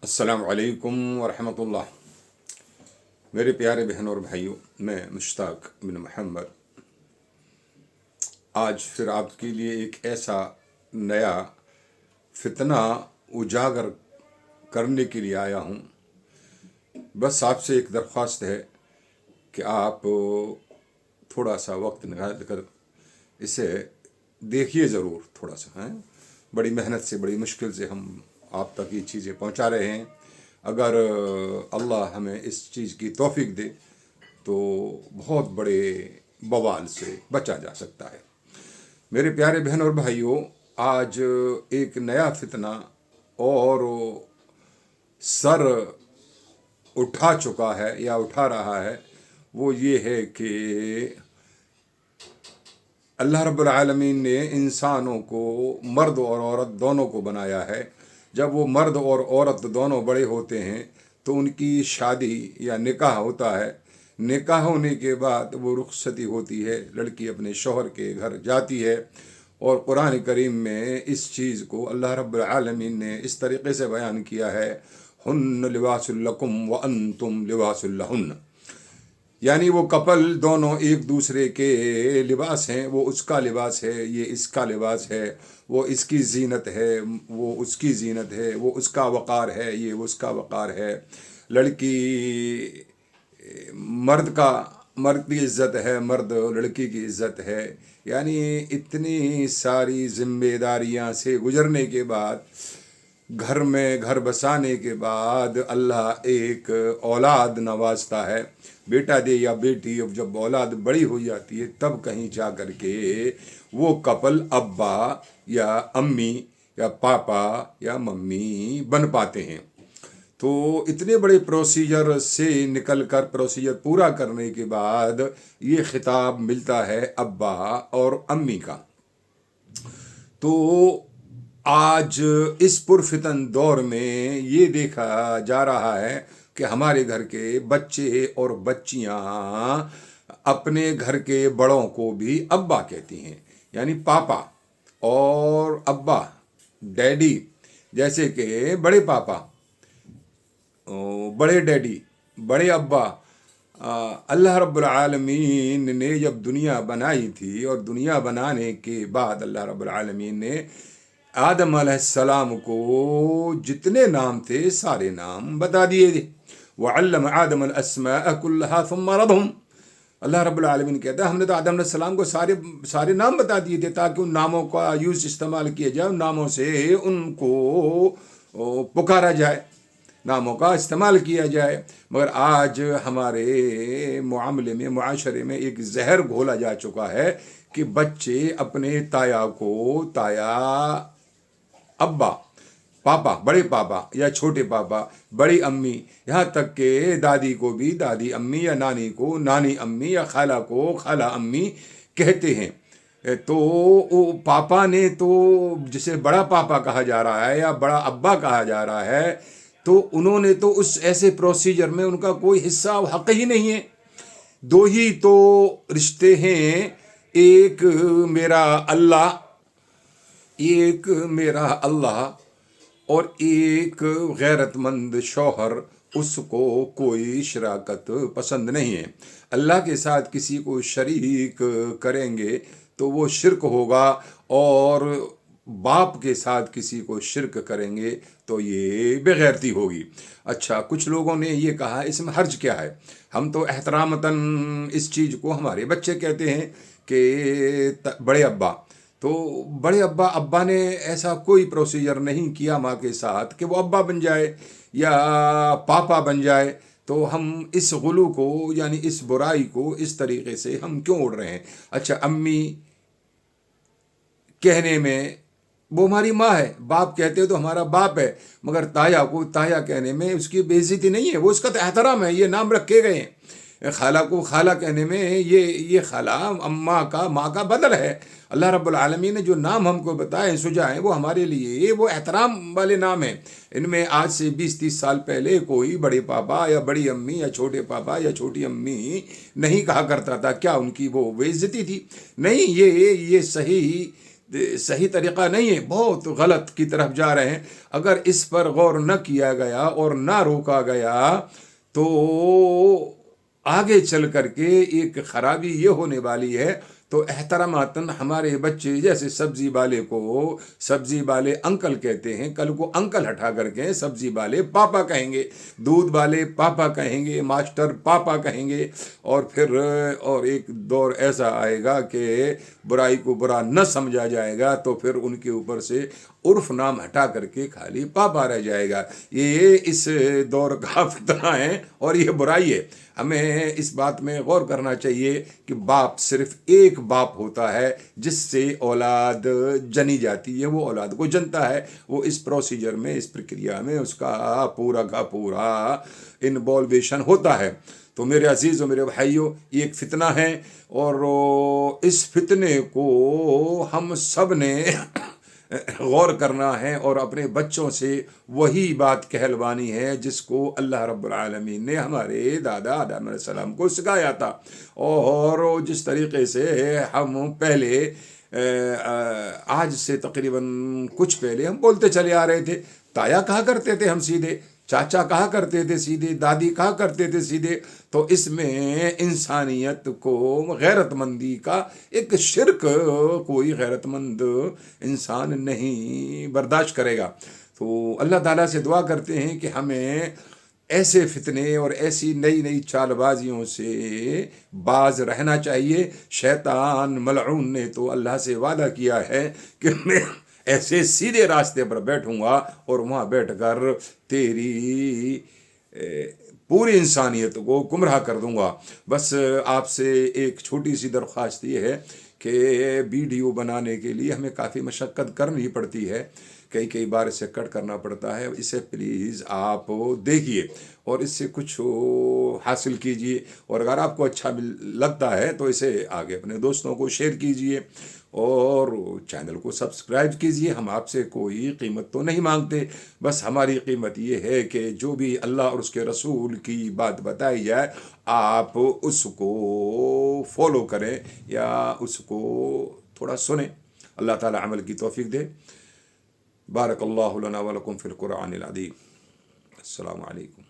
अस्सलाम वालेकुम वरहमतुल्लाह। मेरे प्यारे बहनों और भाइयों, मैं मुश्ताक बिन मोहम्मद आज फिर आपके लिए एक ऐसा नया फितना उजागर करने के लिए आया हूँ। बस आपसे एक दरख्वास्त है कि आप थोड़ा सा वक्त निकाल कर इसे देखिए ज़रूर। थोड़ा सा है, बड़ी मेहनत से बड़ी मुश्किल से हम आप तक ये चीज़ें पहुंचा रहे हैं। अगर अल्लाह हमें इस चीज़ की तौफीक दे तो बहुत बड़े बवाल से बचा जा सकता है। मेरे प्यारे बहन और भाइयों, आज एक नया फितना और सर उठा चुका है या उठा रहा है। वो ये है कि अल्लाह रब्बुल आलमीन ने इंसानों को मर्द और औरत दोनों को बनाया है। जब वो मर्द और औरत दोनों बड़े होते हैं तो उनकी शादी या निकाह होता है। निकाह होने के बाद वो रुखसती होती है, लड़की अपने शौहर के घर जाती है। और कुरान करीम में इस चीज़ को अल्लाह रब्बुल आलमीन ने इस तरीक़े से बयान किया है, हुन्न लिबासुल लकुम व अंतुम लिबासुल लहुन्न। यानी वो कपल दोनों एक दूसरे के लिबास हैं। वो उसका लिबास है, ये इसका लिबास है। वो इसकी जीनत है, वो उसकी जीनत है। वो उसका वक़ार है, ये उसका वक़ार है। लड़की मर्द की इज़्ज़त है, मर्द लड़की की इज़्ज़त है। यानी इतनी सारी जिम्मेदारियां से गुजरने के बाद, घर में घर बसाने के बाद अल्लाह एक औलाद नवाजता है, बेटा दे या बेटी। अब जब औलाद बड़ी हो जाती है तब कहीं जा कर के वो कपल अब्बा या अम्मी या पापा या मम्मी बन पाते हैं। तो इतने बड़े प्रोसीजर से निकल कर प्रोसीजर पूरा करने के बाद ये खिताब मिलता है अब्बा और अम्मी का। तो आज इस पुरफितन दौर में ये देखा जा रहा है कि हमारे घर के बच्चे और बच्चियां अपने घर के बड़ों को भी अब्बा कहती हैं, यानी पापा और अब्बा, डैडी। जैसे कि बड़े पापा, बड़े डैडी, बड़े अब्बा। अल्लाह रब्बुल आलमीन ने जब दुनिया बनाई थी और दुनिया बनाने के बाद अल्लाह रब्बुल आलमीन ने आदम अलैहिस्सलाम को जितने नाम थे सारे नाम बता दिए थे। वअल्लम आदम अल अस्माअ कुल्लहा सुम्मा रदहुम। अल्लाह रब्बुल आलमीन कहता है, हमने तो आदम अलैहिस्सलाम को सारे नाम बता दिए थे ताकि उन नामों का यूज़ इस्तेमाल किया जाए, उन नामों से उनको पुकारा जाए, नामों का इस्तेमाल किया जाए। मगर आज हमारे मुआमले में, मुआशरे में एक जहर घोला जा चुका है कि बच्चे अपने ताया को ताया, अब्बा, पापा, बड़े पापा या छोटे पापा, बड़ी अम्मी, यहाँ तक के दादी को भी दादी अम्मी या नानी को नानी अम्मी या खाला को खाला अम्मी कहते हैं। तो पापा ने तो जिसे बड़ा पापा कहा जा रहा है या बड़ा अब्बा कहा जा रहा है, तो उन्होंने तो उस ऐसे प्रोसीजर में उनका कोई हिस्सा हक ही नहीं है। दो ही तो रिश्ते हैं, एक मेरा अल्लाह और एक गैरतमंद शौहर, उसको कोई शराकत पसंद नहीं है। अल्लाह के साथ किसी को शरीक करेंगे तो वो शिरक होगा, और बाप के साथ किसी को शिरक करेंगे तो ये बेगैरती होगी। अच्छा, कुछ लोगों ने ये कहा इसमें हर्ज क्या है। हम तो एहतरामतन इस चीज़ को हमारे बच्चे कहते हैं कि बड़े अब्बा। तो बड़े अब्बा ने ऐसा कोई प्रोसीजर नहीं किया माँ के साथ कि वो अब्बा बन जाए या पापा बन जाए। तो हम इस गुलू को, यानी इस बुराई को इस तरीक़े से हम क्यों उड़ रहे हैं। अच्छा, अम्मी कहने में वो हमारी माँ है, बाप कहते हो तो हमारा बाप है, मगर ताया को ताया कहने में उसकी बेइज्जती नहीं है, वो उसका तो एहतराम है, ये नाम रखे गए हैं। खाला को खाला कहने में ये खाला अम्मा का, माँ का बदल है। अल्लाह रब्बुल आलमीन ने जो नाम हमको बताए सुझाए वो हमारे लिए वो एहतराम वाले नाम हैं। इनमें आज से 20-30 साल पहले कोई बड़े पापा या बड़ी अम्मी या छोटे पापा या छोटी अम्मी नहीं कहा करता था। क्या उनकी वो बेइज्जती थी? नहीं, ये सही صحیح طریقہ نہیں ہے، بہت غلط کی طرف جا رہے ہیں۔ اگر اس پر غور نہ کیا گیا اور نہ روکا گیا تو آگے چل کر کے ایک خرابی یہ ہونے والی ہے۔ تو احتراماتاً ہمارے بچے جیسے سبزی والے کو سبزی والے انکل کہتے ہیں، کل کو انکل ہٹا کر کے سبزی والے پاپا کہیں گے، دودھ والے پاپا کہیں گے، ماسٹر پاپا کہیں گے، اور پھر اور ایک دور ایسا آئے گا کہ برائی کو برا نہ سمجھا جائے گا، تو پھر ان کے اوپر سے عرف نام ہٹا کر کے خالی پاپا رہ جائے گا۔ یہ اس دور کا فتنہ ہے اور یہ برائی ہے۔ ہمیں اس بات میں غور کرنا چاہیے کہ باپ صرف ایک باپ ہوتا ہے جس سے اولاد جنی جاتی ہے، وہ اولاد کو جنتا ہے، وہ اس پروسیجر میں، اس پرکریا میں اس کا پورا کا پورا انوالویشن ہوتا ہے۔ تو میرے عزیز و میرے بھائیوں، یہ ایک فتنہ ہے، اور اس فتنے کو ہم سب نے غور کرنا ہے اور اپنے بچوں سے وہی بات کہلوانی ہے جس کو اللہ رب العالمین نے ہمارے دادا آدم علیہ السلام کو سکھایا تھا، اور جس طریقے سے ہم پہلے آج سے تقریباً کچھ پہلے ہم بولتے چلے آ رہے تھے، تایا کہا کرتے تھے ہم سیدھے، چاچا کہا کرتے تھے سیدھے، دادی کہا کرتے تھے سیدھے۔ تو اس میں انسانیت کو، غیرت مندی کا ایک شرک کوئی غیرت مند انسان نہیں برداشت کرے گا۔ تو اللہ تعالیٰ سے دعا کرتے ہیں کہ ہمیں ایسے فتنے اور ایسی نئی نئی چال بازیوں سے باز رہنا چاہیے۔ شیطان ملعون نے تو اللہ سے وعدہ کیا ہے کہ میں ایسے سیدھے راستے پر بیٹھوں گا اور وہاں بیٹھ کر تیری پوری انسانیت کو گمراہ کر دوں گا۔ بس آپ سے ایک چھوٹی سی درخواست یہ ہے کہ ویڈیو بنانے کے لیے ہمیں کافی مشقت کرنی پڑتی ہے، کئی بار اسے کٹ کرنا پڑتا ہے، اسے پلیز آپ دیکھیے اور اس سے کچھ حاصل کیجیے، اور اگر آپ کو اچھا لگتا ہے تو اسے آگے اپنے دوستوں کو شیئر کیجیے اور چینل کو سبسکرائب کیجیے۔ ہم آپ سے کوئی قیمت تو نہیں مانگتے، بس ہماری قیمت یہ ہے کہ جو بھی اللہ اور اس کے رسول کی بات بتائی جائے آپ اس کو فالو کریں یا اس کو تھوڑا سنیں۔ اللہ تعالی عمل کی توفیق دے۔ بارک اللہ لنا ولکم فی القرآن العظیم۔ السلام علیکم۔